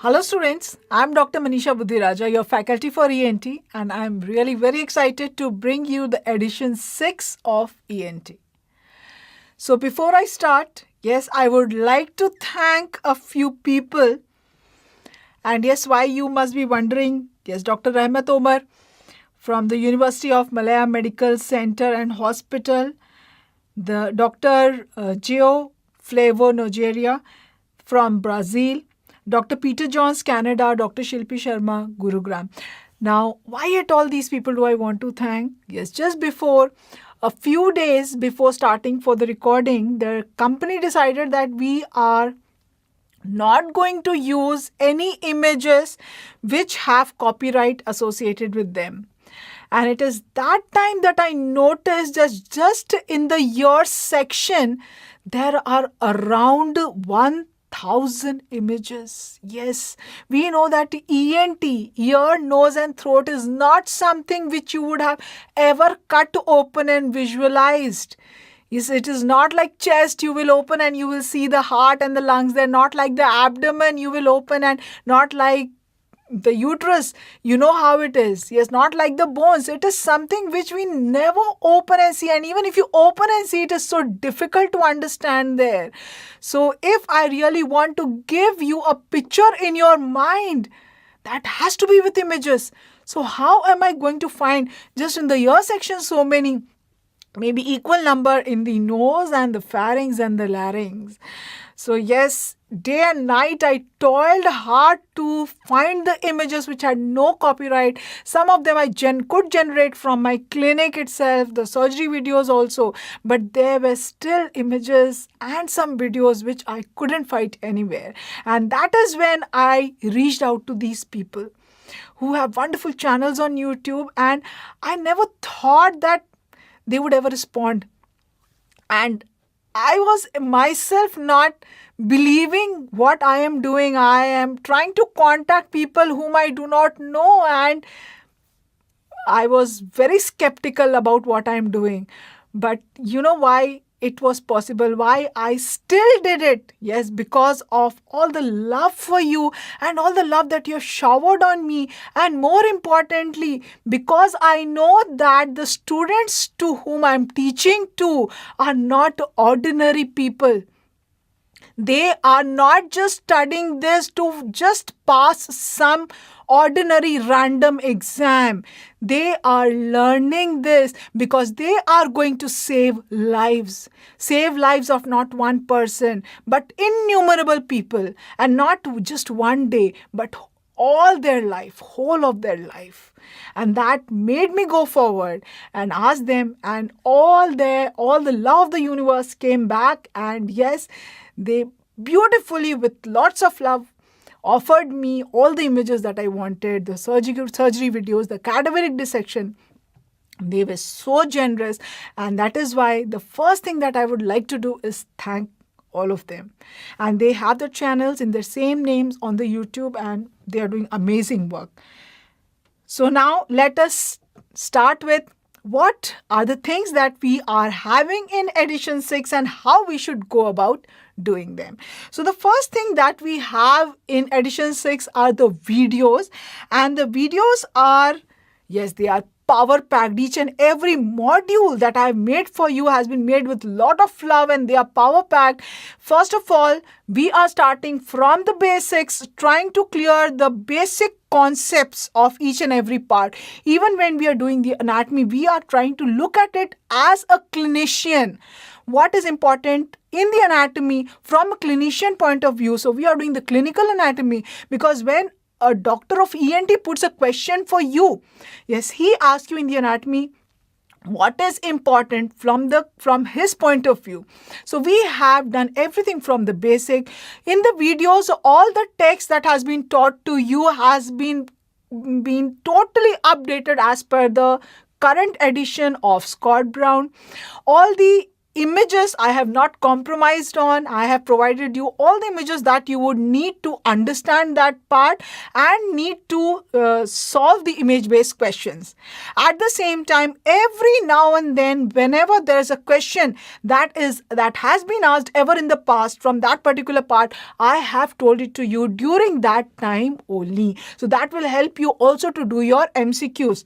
Hello students, I'm Dr. Manisha Buddhiraja, your faculty for ENT, and I'm really very excited to bring you the edition 6 of ENT. So before I start, yes, I would like to thank a few people. And yes, why you must be wondering, yes, Dr. Rahmat Omar from the University of Malaya Medical Center and Hospital, the Dr. Gio Flavo Nogeria from Brazil, Dr. Peter Johns, Canada, Dr. Shilpi Sharma, Gurugram. Now, why at all these people do I want to thank? Yes, just before, a few days before starting for the recording, the company decided that we are not going to use any images which have copyright associated with them. And it is that time that I noticed that just in the years section, there are around 1,000 images. Yes, we know that ENT, ear, nose and throat is not something which you would have ever cut open and visualized. Yes, it is not like chest you will open and you will see the heart and the lungs. They're not like the abdomen you will open and not like the uterus, you know how it is. Yes, not like the bones. It is something which we never open and see. And even if you open and see, it is so difficult to understand there. So if I really want to give you a picture in your mind, that has to be with images. So how am I going to find just in the ear section so many? Maybe equal number in the nose and the pharynx and the larynx. So yes, day and night I toiled hard to find the images which had no copyright. Some of them I could generate from my clinic itself, the surgery videos also, but there were still images and some videos which I couldn't find anywhere. And that is when I reached out to these people who have wonderful channels on YouTube, and I never thought that they would ever respond. And I was myself not believing what I am doing. I am trying to contact people whom I do not know, and I was very skeptical about what I am doing. But you know why it was possible, why I still did it? Yes, because of all the love for you and all the love that you have showered on me. And more importantly, because I know that the students to whom I'm teaching to are not ordinary people. They are not just studying this to just pass some ordinary random exam. They are learning this because they are going to save lives. Save lives of not one person, but innumerable people. And not just one day, but all their life, whole of their life. And that made me go forward and ask them, and all the love of the universe came back, and yes, they beautifully, with lots of love, offered me all the images that I wanted, the surgery videos, the cadaveric dissection. They were so generous, and that is why the first thing that I would like to do is thank all of them. And they have the channels in their same names on the YouTube, and they are doing amazing work. So now let us start with what are the things that we are having in edition 6 and how we should go about doing them. So the first thing that we have in edition 6 are the videos, and the videos are, yes, they are power packed. Each and every module that I have made for you has been made with a lot of love, and they are power packed. First of all, we are starting from the basics, trying to clear the basic concepts of each and every part. Even when we are doing the anatomy, we are trying to look at it as a clinician. What is important in the anatomy from a clinician point of view. So we are doing the clinical anatomy, because when a doctor of ENT puts a question for you, yes, he asks you in the anatomy what is important from his point of view. So we have done everything from the basic. In the videos, all the text that has been taught to you has been totally updated as per the current edition of Scott Brown. All the images I have not compromised on. I have provided you all the images that you would need to understand that part and need to solve the image-based questions. At the same time, every now and then, whenever there is a question that has been asked ever in the past from that particular part, I have told it to you during that time only. So that will help you also to do your MCQs.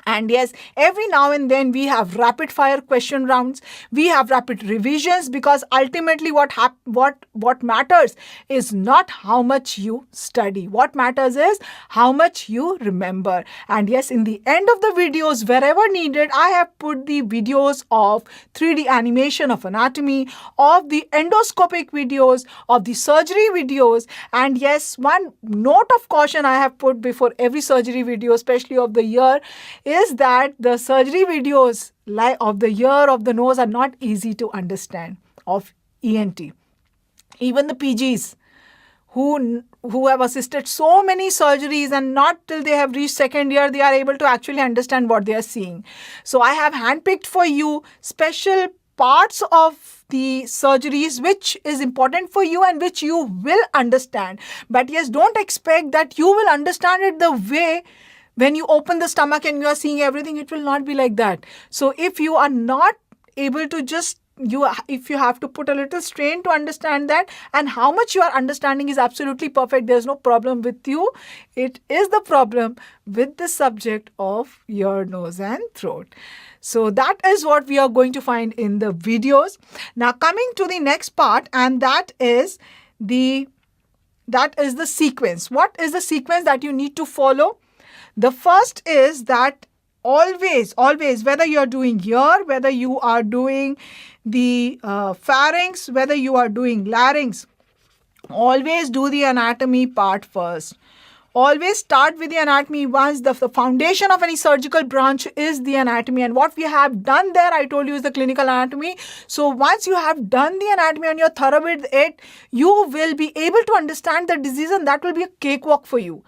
And yes, every now and then we have rapid fire question rounds, we have rapid revisions, because ultimately what matters is not how much you study. What matters is how much you remember. And yes, in the end of the videos, wherever needed, I have put the videos of 3D animation of anatomy, of the endoscopic videos, of the surgery videos. And yes, one note of caution I have put before every surgery video, especially of the year, is that the surgery videos of the ear, of the nose, are not easy to understand of ENT. Even the PGs who have assisted so many surgeries, and not till they have reached second year they are able to actually understand what they are seeing. So I have handpicked for you special parts of the surgeries which is important for you and which you will understand. But yes, don't expect that you will understand it the way when you open the stomach and you are seeing everything. It will not be like that. So if you are not able to if you have to put a little strain to understand that, and how much you are understanding is absolutely perfect. There's no problem with you. It is the problem with the subject of ear, nose and throat. So that is what we are going to find in the videos. Now coming to the next part, and that is the sequence. What is the sequence that you need to follow? The first is that always, whether you are doing ear, whether you are doing the pharynx, whether you are doing larynx, always do the anatomy part first. Always start with the anatomy. Once the foundation of any surgical branch is the anatomy, and what we have done there, I told you, is the clinical anatomy. So once you have done the anatomy and you're thorough with it, you will be able to understand the disease, and that will be a cakewalk for you.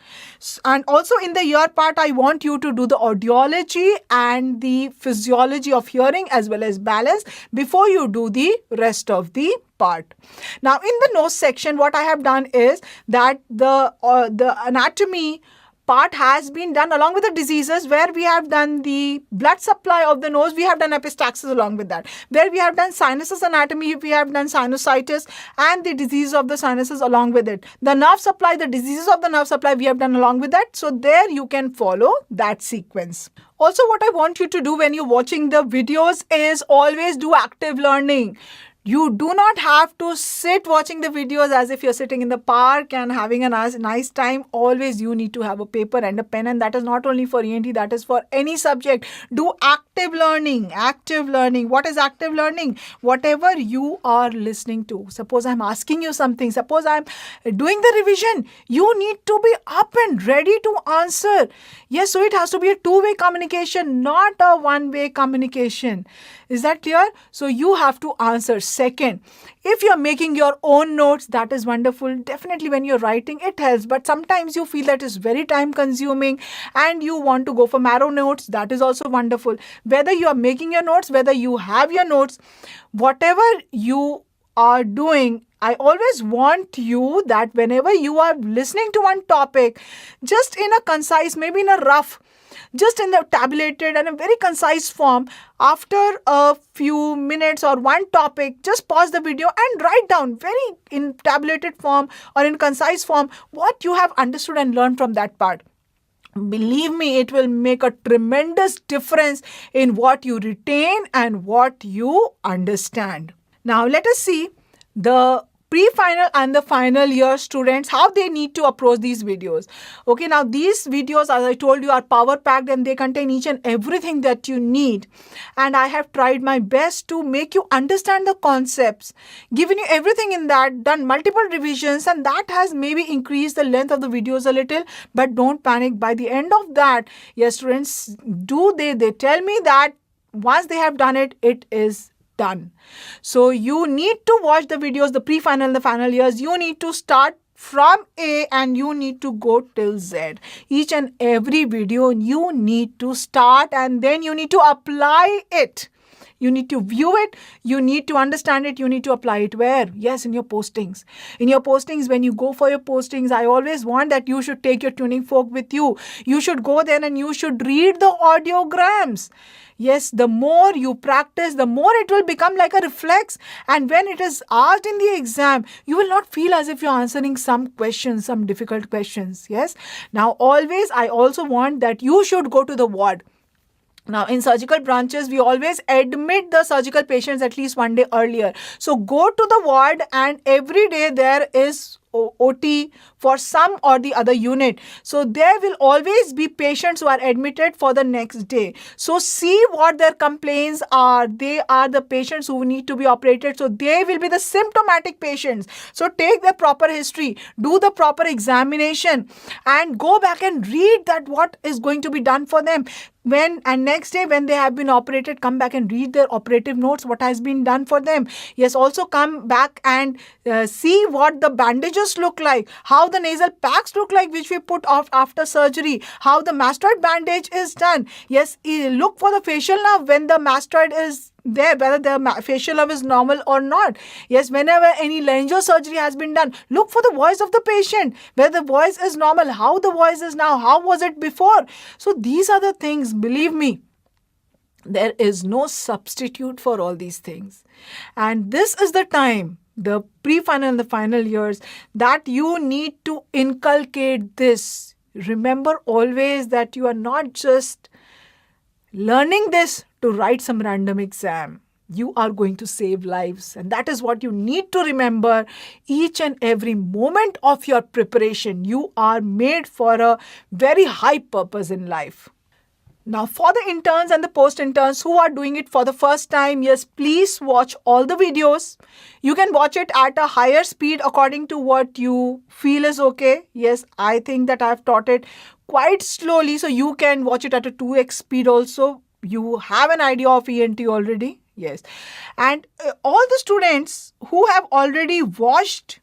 And also in the ear part, I want you to do the audiology and the physiology of hearing as well as balance before you do the rest of the part. Now in the nose section, what I have done is that the anatomy part has been done along with the diseases, where we have done the blood supply of the nose, we have done epistaxis along with that. Where we have done sinuses anatomy, we have done sinusitis and the disease of the sinuses along with it. The nerve supply, the diseases of the nerve supply, we have done along with that. So there you can follow that sequence. Also, what I want you to do when you're watching the videos is always do active learning. You do not have to sit watching the videos as if you're sitting in the park and having a nice time. Always you need to have a paper and a pen, and that is not only for ENT, that is for any subject. Do active learning. Active learning. What is active learning? Whatever you are listening to. Suppose I'm asking you something. Suppose I'm doing the revision. You need to be up and ready to answer. Yes, so it has to be a two-way communication, not a one-way communication. Is that clear? So you have to answer. Second, if you're making your own notes, that is wonderful. Definitely when you're writing, it helps. But sometimes you feel that is very time consuming and you want to go for marrow notes. That is also wonderful. Whether you are making your notes, whether you have your notes, whatever you are doing, I always want you that whenever you are listening to one topic, just in a concise, maybe in a rough, just in the tabulated and a very concise form, after a few minutes or one topic, just pause the video and write down very in tabulated form or in concise form what you have understood and learned from that part. Believe me, it will make a tremendous difference in what you retain and what you understand. Now let us see the pre-final and the final year students, how they need to approach these videos. Okay, now these videos, as I told you, are power packed and they contain each and everything that you need. And I have tried my best to make you understand the concepts, given you everything in that, done multiple revisions, and that has maybe increased the length of the videos a little. But don't panic. By the end of that, yes, students, they tell me that once they have done it, it is done. So you need to watch the videos, the pre-final and the final years. You need to start from A and you need to go till Z. Each and every video you need to start and then you need to apply it. You need to view it. You need to understand it. You need to apply it where? Yes, in your postings. In your postings, when you go for your postings, I always want that you should take your tuning fork with you. You should go there and you should read the audiograms. Yes, the more you practice, the more it will become like a reflex. And when it is asked in the exam, you will not feel as if you're answering some questions, some difficult questions. Yes. Now, always, I also want that you should go to the ward. Now, in surgical branches, we always admit the surgical patients at least one day earlier. So, go to the ward and every day there is OT for some or the other unit. So, there will always be patients who are admitted for the next day. So, see what their complaints are. They are the patients who need to be operated. So, they will be the symptomatic patients. So, take the proper history, do the proper examination and go back and read that what is going to be done for them. Next day when they have been operated, come back and read their operative notes, what has been done for them. Yes, also come back and see what the bandages look like, how the nasal packs look like which we put off after surgery, how the mastoid bandage is done. Yes, look for the facial nerve when the mastoid is there, whether the facial nerve is normal or not. Yes, whenever any laryngosurgery has been done, look for the voice of the patient, whether the voice is normal, how the voice is now, how was it before. So these are the things, believe me, there is no substitute for all these things. And this is the time, the pre-final and the final years, that you need to inculcate this. Remember always that you are not just learning this to write some random exam. You are going to save lives. And that is what you need to remember each and every moment of your preparation. You are made for a very high purpose in life. Now, for the interns and the post-interns who are doing it for the first time, yes, please watch all the videos. You can watch it at a higher speed according to what you feel is okay. Yes, I think that I've taught it quite slowly, so you can watch it at a 2x speed also. You have an idea of ENT already. Yes. And all the students who have already watched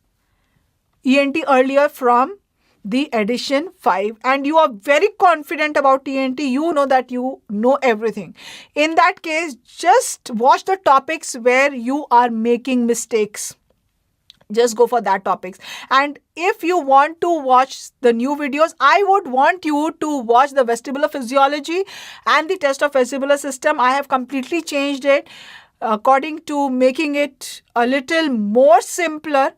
ENT earlier from the edition 5 and you are very confident about ENT, you know that you know everything. In that case, just watch the topics where you are making mistakes. Just go for that topics. And if you want to watch the new videos, I would want you to watch the vestibular physiology and the test of vestibular system. I have completely changed it according to making it a little more simpler.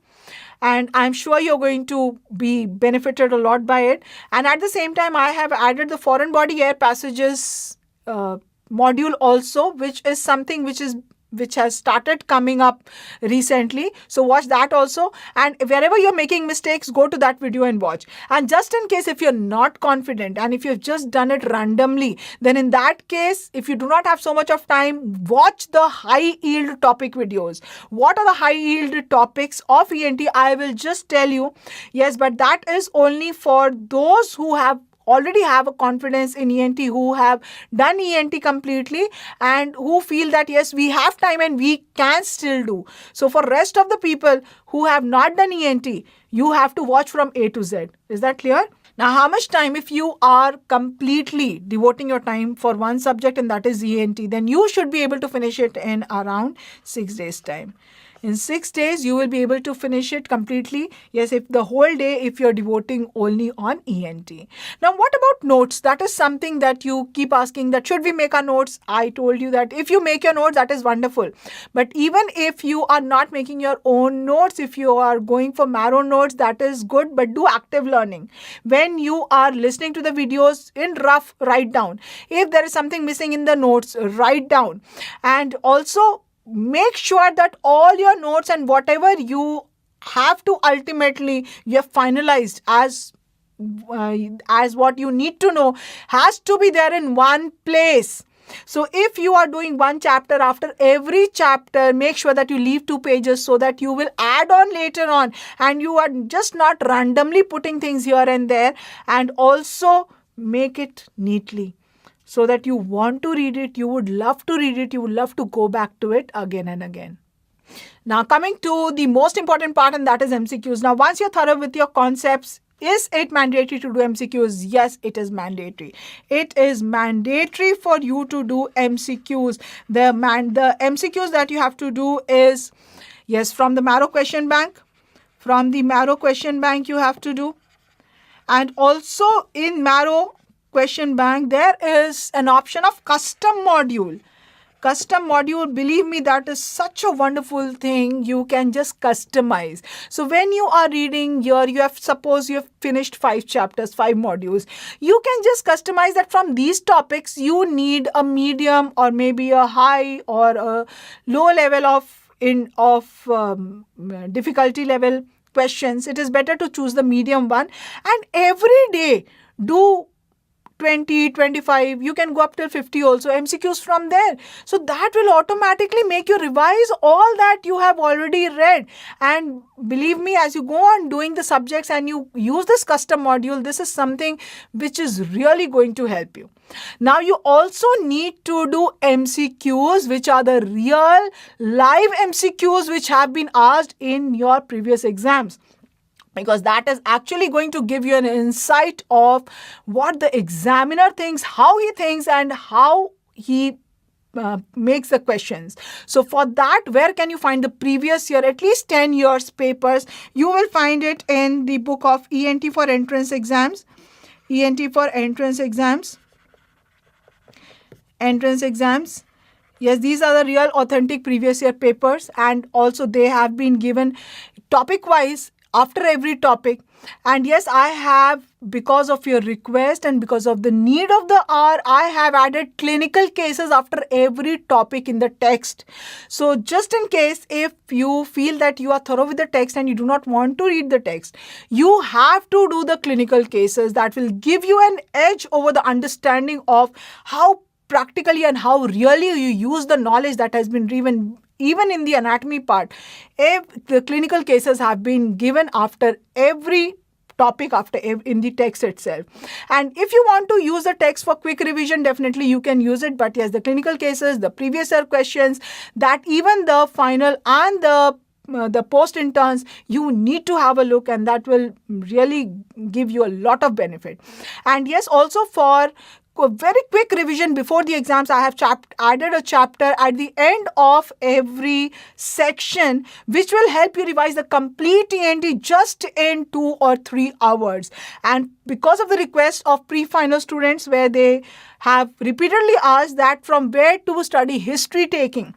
And I'm sure you're going to be benefited a lot by it. And at the same time, I have added the foreign body air passages module also, which is something which has started coming up recently. So watch that also. And wherever you're making mistakes, go to that video and watch. And just in case if you're not confident and if you've just done it randomly, then in that case, if you do not have so much of time, watch the high yield topic videos. What are the high yield topics of ENT? I will just tell you. Yes, but that is only for those who already have a confidence in ENT, who have done ENT completely and who feel that yes, we have time and we can still do. So for rest of the people who have not done ENT, you have to watch from A to Z. Is that clear? Now, how much time, if you are completely devoting your time for one subject and that is ENT, then you should be able to finish it in around 6 days time. In 6 days, you will be able to finish it completely. Yes, if the whole day, if you're devoting only on ENT. Now, what about notes? That is something that you keep asking, that should we make our notes? I told you that if you make your notes, that is wonderful. But even if you are not making your own notes, if you are going for marrow notes, that is good, but do active learning. When you are listening to the videos in rough, write down. If there is something missing in the notes, write down. And also, make sure that all your notes and whatever you have to ultimately you have finalized as what you need to know has to be there in one place. So if you are doing one chapter, after every chapter, make sure that you leave 2 pages so that you will add on later on and you are just not randomly putting things here and there, and also make it neatly. So that you want to read it, you would love to read it, you would love to go back to it again and again. Now coming to the most important part, and that is MCQs. Now once you're thorough with your concepts, Is it mandatory to do MCQs? Yes, it is mandatory. It is mandatory for you to do MCQs. The MCQs that you have to do is, yes, from the Marrow question bank. From the Marrow question bank you have to do. And also in Marrow question bank, there is an option of custom module. Custom module, believe me, that is such a wonderful thing. You can just customize. So when you are reading here, suppose you have finished 5 chapters, 5 modules. You can just customize that from these topics. You need a medium or maybe a high or a low level of difficulty level questions. It is better to choose the medium one. And every day do 20, 25, you can go up till 50 also MCQs from there. So that will automatically make you revise all that you have already read. And believe me, as you go on doing the subjects and you use this custom module, this is something which is really going to help you. Now you also need to do MCQs, which are the real live MCQs which have been asked in your previous exams. Because that is actually going to give you an insight of what the examiner thinks, how he thinks, and how he makes the questions. So for that, where can you find the previous year, at least 10 years papers? You will find it in the book of ENT for entrance exams. ENT for entrance exams. Entrance exams. Yes, these are the real authentic previous year papers, and also they have been given topic wise after every topic. And yes, I have, because of your request and because of the need of the hour, I have added clinical cases after every topic in the text. So just in case, if you feel that you are thorough with the text and you do not want to read the text, you have to do the clinical cases. That will give you an edge over the understanding of how practically and how really you use the knowledge that has been given. Even in the anatomy part, if the clinical cases have been given after every topic in the text itself. And if you want to use the text for quick revision, definitely you can use it. But yes, the clinical cases, the previous year questions, that even the final and the post interns, you need to have a look, and that will really give you a lot of benefit. And yes, also for a very quick revision before the exams, I have added a chapter at the end of every section which will help you revise the complete ENT just in 2 or 3 hours. And because of the request of pre-final students, where they have repeatedly asked that from where to study history taking,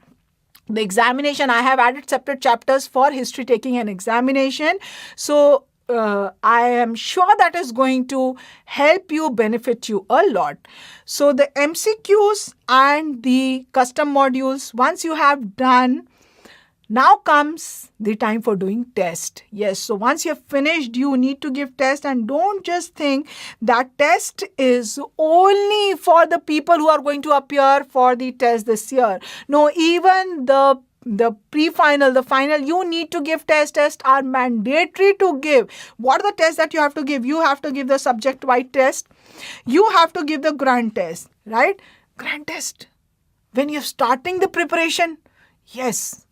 the examination, I have added separate chapters for history taking and examination. So I am sure that is going to help you, benefit you a lot. So the MCQs and the custom modules, once you have done, now comes the time for doing test. Yes, so once you have finished, you need to give test, and don't just think that test is only for the people who are going to appear for the test this year. No, even the pre-final, the final, you need to give test. Tests are mandatory to give. What are the tests that you have to give? You have to give the subject-wide test. You have to give the grand test, right? Grand test. When you're starting the preparation, yes,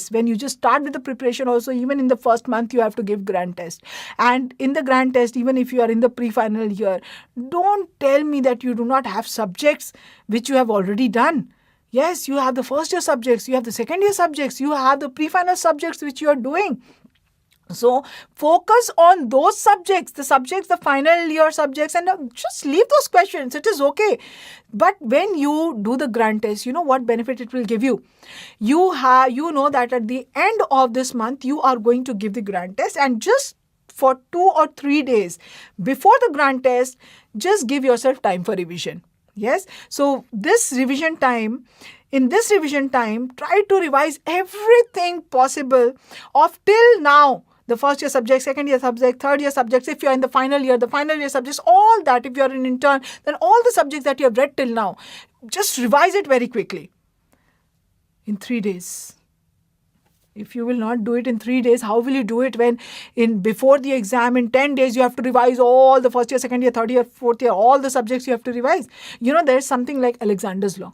when you just start with the preparation also, even in the first month, you have to give grand test. And in the grand test, even if you are in the pre-final year, don't tell me that you do not have subjects which you have already done. Yes, you have the first year subjects, you have the second year subjects, you have the pre-final subjects which you are doing. So focus on those subjects, the final year subjects, and just leave those questions. It is okay. But when you do the grand test, you know what benefit it will give you. You know that at the end of this month, you are going to give the grand test, and just for 2 or 3 days before the grand test, just give yourself time for revision. Yes. So in this revision time, try to revise everything possible of till now. The first year subject, second year subject, third year subjects. If you're in the final year subjects, all that. If you're an intern, then all the subjects that you have read till now, just revise it very quickly in 3 days. If you will not do it in 3 days, how will you do it when before the exam in 10 days, you have to revise all the first year, second year, third year, fourth year, all the subjects you have to revise. You know, there's something like Alexander's Law.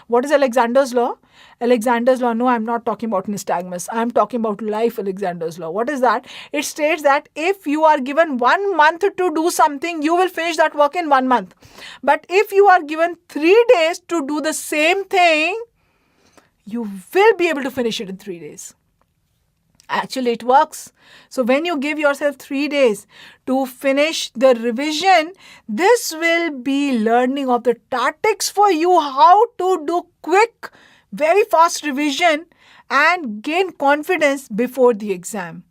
What is Alexander's law? Alexander's law, no, I'm not talking about nystagmus. I'm talking about life Alexander's law. What is that? It states that if you are given 1 month to do something, you will finish that work in 1 month. But if you are given 3 days to do the same thing, you will be able to finish it in 3 days. Actually, it works. So when you give yourself 3 days to finish the revision, this will be learning of the tactics for you, how to do quick, very fast revision and gain confidence before the exam.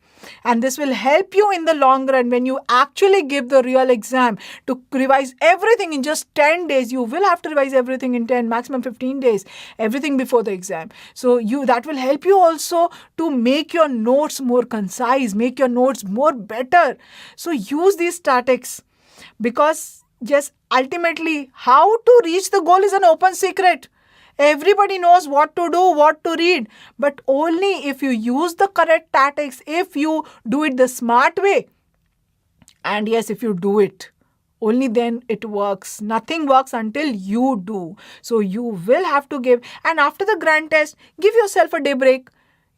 And this will help you in the long run when you actually give the real exam to revise everything in just 10 days. You will have to revise everything in 10, maximum 15 days, everything before the exam. So that will help you also to make your notes more concise, make your notes more better. So use these tactics, because yes, ultimately how to reach the goal is an open secret. Everybody knows what to do, what to read, but only if you use the correct tactics, if you do it the smart way. And yes, if you do it, only then it works. Nothing works until you do. So you will have to give. And after the grand test, give yourself a day break.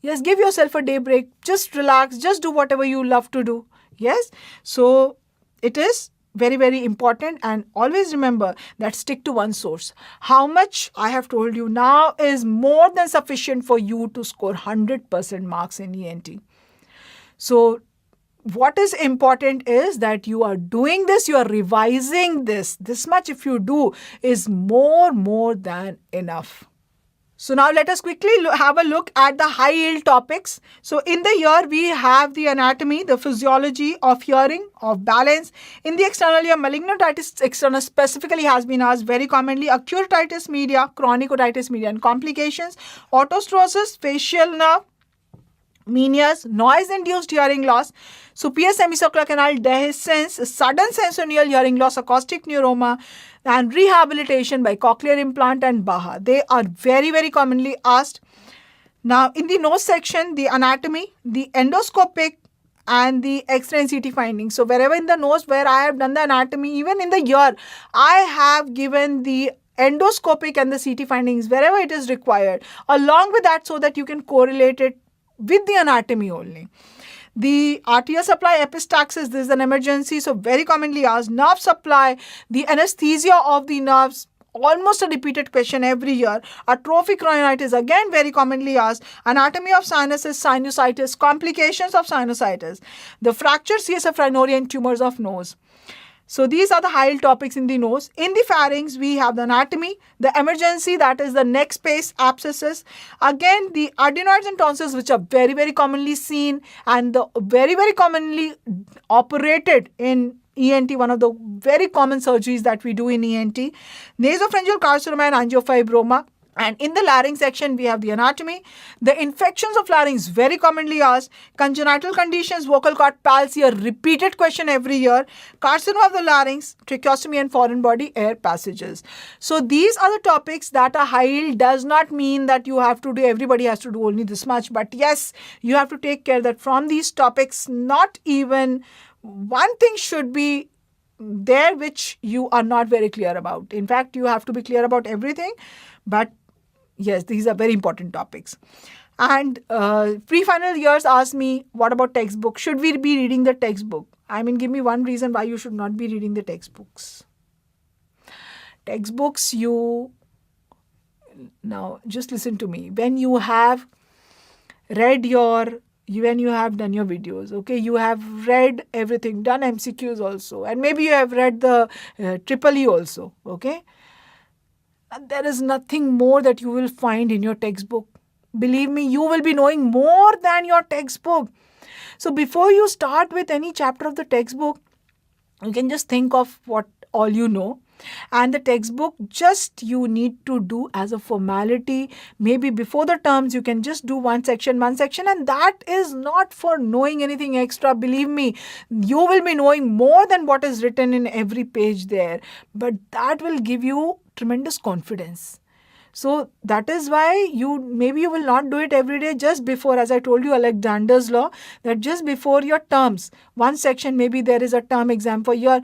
Yes, give yourself a day break. Just relax. Just do whatever you love to do. Yes. So it is very, very important. And always remember that stick to one source. How much I have told you now is more than sufficient for you to score 100% marks in ENT. So what is important is that you are doing this, you are revising this. This much if you do is more than enough. So now let us quickly have a look at the high yield topics. So in the year we have the anatomy, the physiology of hearing, of balance. In the external year, malignant otitis externa specifically has been asked very commonly. Acute otitis media, chronic otitis media and complications, otostosis, facial nerve, Menias, noise-induced hearing loss, superior semicircular canal dehiscence, sudden sensorial hearing loss, acoustic neuroma, and rehabilitation by cochlear implant and BAHA. They are very, very commonly asked. Now, in the nose section, the anatomy, the endoscopic, and the X-ray and CT findings. So, wherever in the nose where I have done the anatomy, even in the ear, I have given the endoscopic and the CT findings wherever it is required, along with that so that you can correlate it with the anatomy only. The arterial supply epistaxis, this is an emergency, so very commonly asked. Nerve supply, the anesthesia of the nerves, almost a repeated question every year. Atrophic rhinitis, again very commonly asked. Anatomy of sinuses, sinusitis, complications of sinusitis. The fractured CSF rhinorrhea and tumors of nose. So these are the high yield topics in the nose. In the pharynx, we have the anatomy, the emergency, that is the neck space abscesses. Again, the adenoids and tonsils, which are very, very commonly seen and the very, very commonly operated in ENT, one of the very common surgeries that we do in ENT. Nasopharyngeal carcinoma and angiofibroma. And in the larynx section, we have the anatomy. The infections of larynx, very commonly asked. Congenital conditions, vocal cord palsy, a repeated question every year. Carcinoma of the larynx, tracheostomy and foreign body air passages. So these are the topics that are high yield. Does not mean that you have to do, everybody has to do only this much. But yes, you have to take care that from these topics, not even one thing should be there which you are not very clear about. In fact, you have to be clear about everything. But yes, these are very important topics. And pre-final years asked me, what about textbook? Should we be reading the textbook? I mean, give me one reason why you should not be reading the textbooks. Textbooks, now just listen to me. When you have read when you have done your videos, okay, you have read everything, done MCQs also, and maybe you have read the Triple E also, okay? And there is nothing more that you will find in your textbook. Believe me, you will be knowing more than your textbook. So before you start with any chapter of the textbook, you can just think of what all you know. And the textbook, just you need to do as a formality. Maybe before the terms, you can just do one section. And that is not for knowing anything extra. Believe me, you will be knowing more than what is written in every page there. But that will give you tremendous confidence. So that is why maybe you will not do it every day. Just before, as I told you, Alexander's law, that just before your terms, one section, maybe there is a term exam for your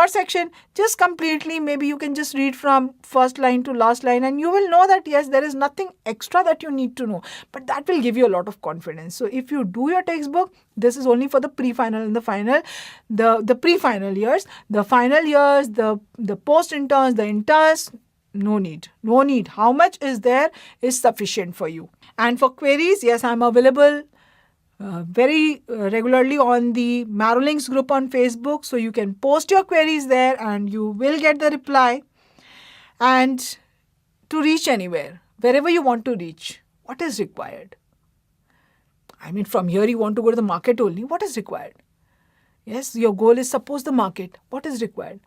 section, just completely, maybe you can just read from first line to last line, and you will know that yes, there is nothing extra that you need to know, but that will give you a lot of confidence. So if you do your textbook, this is only for the pre-final and the final, the pre-final years, the final years, the post-interns, the interns. No need. How much is there is sufficient for you. And for queries, yes, I'm available very regularly on the Marolinks group on Facebook. So you can post your queries there and you will get the reply. And to reach anywhere, wherever you want to reach, what is required? I mean, from here you want to go to the market only. What is required? Yes, your goal is suppose the market. What is required?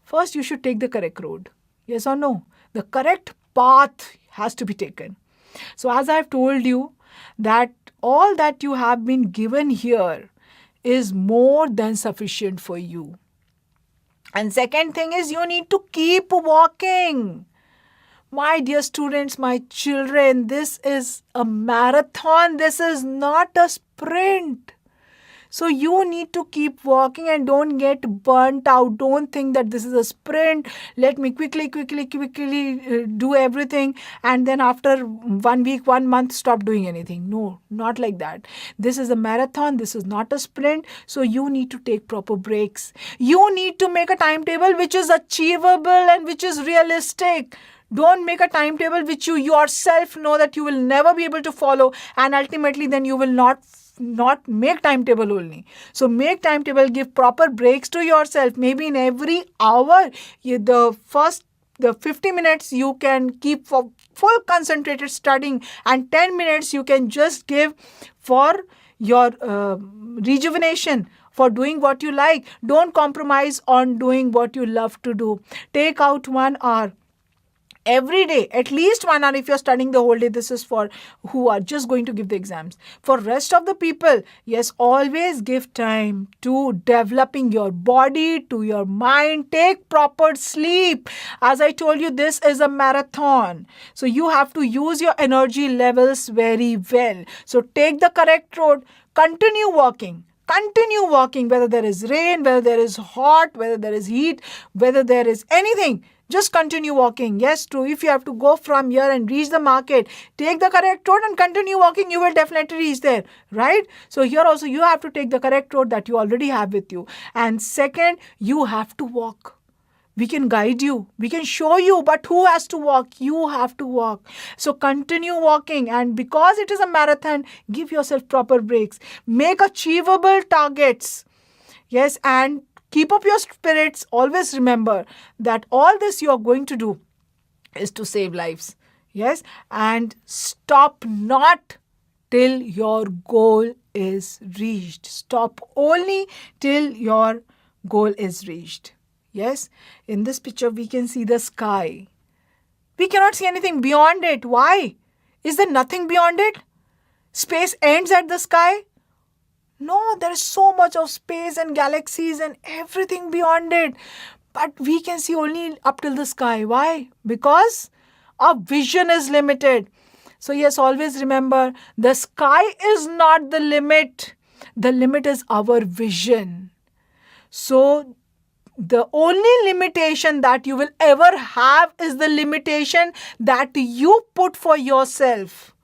First, you should take the correct road. Yes or no? The correct path has to be taken. So as I've told you, that all that you have been given here is more than sufficient for you. And second thing is you need to keep walking. My dear students, my children, this is a marathon. This is not a sprint. So you need to keep walking and don't get burnt out. Don't think that this is a sprint. Let me quickly do everything. And then after 1 week, 1 month, stop doing anything. No, not like that. This is a marathon. This is not a sprint. So you need to take proper breaks. You need to make a timetable which is achievable and which is realistic. Don't make a timetable which you yourself know that you will never be able to follow, and ultimately then you will not make timetable only. So make timetable, give proper breaks to yourself. Maybe in every hour, the 50 minutes you can keep for full concentrated studying, and 10 minutes you can just give for your rejuvenation, for doing what you like. Don't compromise on doing what you love to do. Take out 1 hour. Every day, at least 1 hour if you're studying the whole day. This is for who are just going to give the exams. For rest of the people, yes, always give time to developing your body, to your mind. Take proper sleep. As I told you, this is a marathon. So you have to use your energy levels very well. So take the correct road. Continue walking, whether there is rain, whether there is hot, whether there is heat, whether there is anything. Just continue walking. Yes, true. If you have to go from here and reach the market, take the correct road and continue walking. You will definitely reach there, right? So here also you have to take the correct road that you already have with you. And second, you have to walk. We can guide you. We can show you, but who has to walk? You have to walk. So continue walking. And because it is a marathon, give yourself proper breaks. Make achievable targets. Yes, and keep up your spirits. Always remember that all this you are going to do is to save lives. Yes, and stop not till your goal is reached. Stop only till your goal is reached. Yes, in this picture we can see the sky. We cannot see anything beyond it. Why? Is there nothing beyond it? Space ends at the sky? No, there is so much of space and galaxies and everything beyond it. But we can see only up till the sky. Why? Because our vision is limited. So yes, always remember, the sky is not the limit. The limit is our vision. So the only limitation that you will ever have is the limitation that you put for yourself.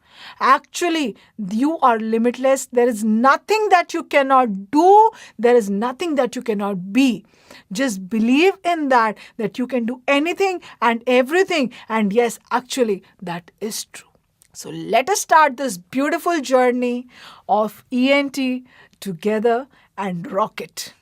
Actually, you are limitless. There is nothing that you cannot do. There is nothing that you cannot be. Just believe in that you can do anything and everything. And yes, actually, that is true. So let us start this beautiful journey of ENT together and rock it.